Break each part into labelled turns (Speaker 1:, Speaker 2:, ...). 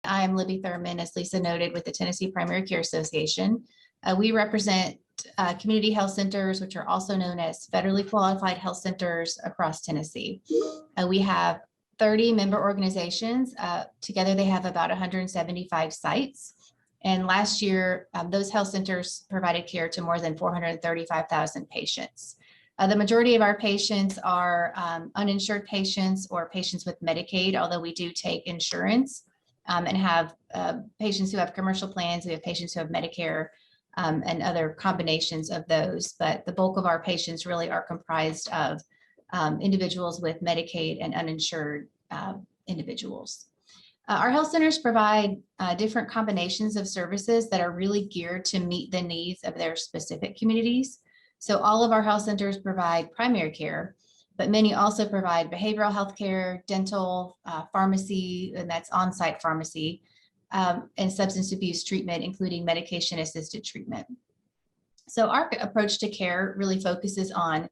Speaker 1: I'm Libby Thurman, as Lisa noted, with the Tennessee Primary Care Association. We represent community health centers, which are also known as federally qualified health centers across Tennessee. We have 30 member organizations. Together, they have about 175 sites. And last year, those health centers provided care to more than 435,000 patients. The majority of our patients are uninsured patients or patients with Medicaid, although we do take insurance and have patients who have commercial plans. We have patients who have Medicare and other combinations of those. But the bulk of our patients really are comprised of individuals with Medicaid and uninsured individuals. Our health centers provide different combinations of services that are really geared to meet the needs of their specific communities. So all of our health centers provide primary care, but many also provide behavioral health care, dental, pharmacy, and that's on-site pharmacy, and substance abuse treatment, including medication-assisted treatment. So our approach to care really focuses on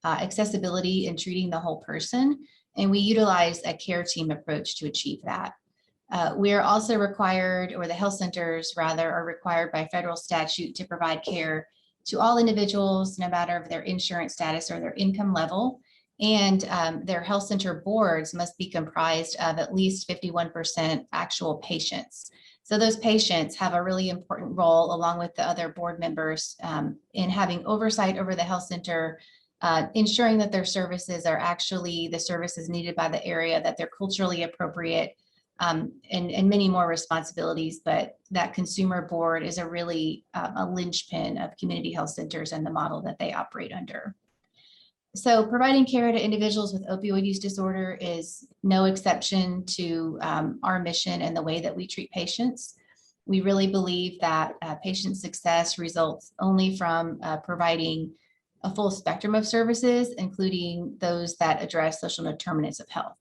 Speaker 1: accessibility and treating the whole person, and we utilize a care team approach to achieve that. We are also required, or the health centers rather, are required by federal statute to provide care to all individuals, no matter of their insurance status or their income level. And their health center boards must be comprised of at least 51% actual patients. So those patients have a really important role, along with the other board members, in having oversight over the health center, ensuring that their services are actually the services needed by the area, that they're culturally appropriate, and many more responsibilities. But that consumer board is a really a linchpin of community health centers and the model that they operate under. So providing care to individuals with opioid use disorder is no exception to our mission and the way that we treat patients. We really believe that patient success results only from providing a full spectrum of services, including those that address social determinants of health.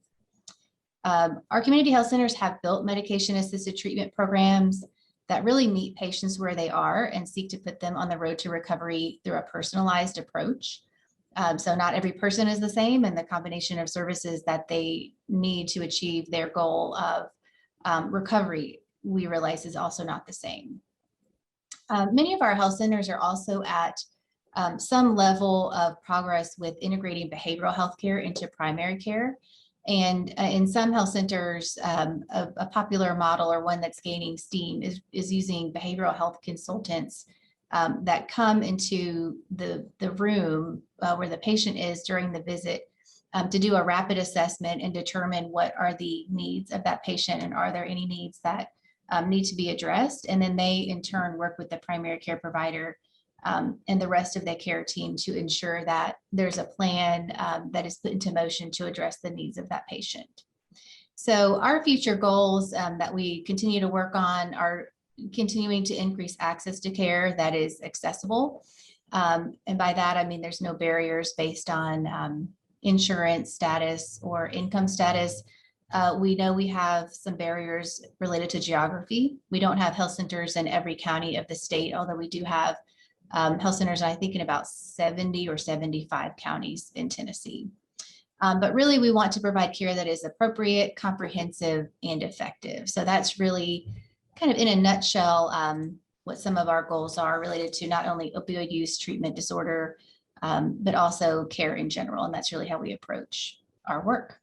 Speaker 1: Our community health centers have built medication-assisted treatment programs that really meet patients where they are and seek to put them on the road to recovery through a personalized approach. So not every person is the same, and the combination of services that they need to achieve their goal of recovery, we realize, is also not the same. Many of our health centers are also at some level of progress with integrating behavioral health care into primary care. And in some health centers, a popular model, or one that's gaining steam, is using behavioral health consultants that come into the room where the patient is during the visit to do a rapid assessment and determine what are the needs of that patient, and are there any needs that need to be addressed. And then they in turn work with the primary care provider and the rest of the care team to ensure that there's a plan that is put into motion to address the needs of that patient. So our future goals that we continue to work on are continuing to increase access to care that is accessible. And by that, I mean there's no barriers based on insurance status or income status. We know we have some barriers related to geography. We don't have health centers in every county of the state, although we do have health centers, I think, in about 70 or 75 counties in Tennessee. But really, we want to provide care that is appropriate, comprehensive, and effective. So that's really kind of in a nutshell what some of our goals are related to not only opioid use treatment disorder, but also care in general. And that's really how we approach our work.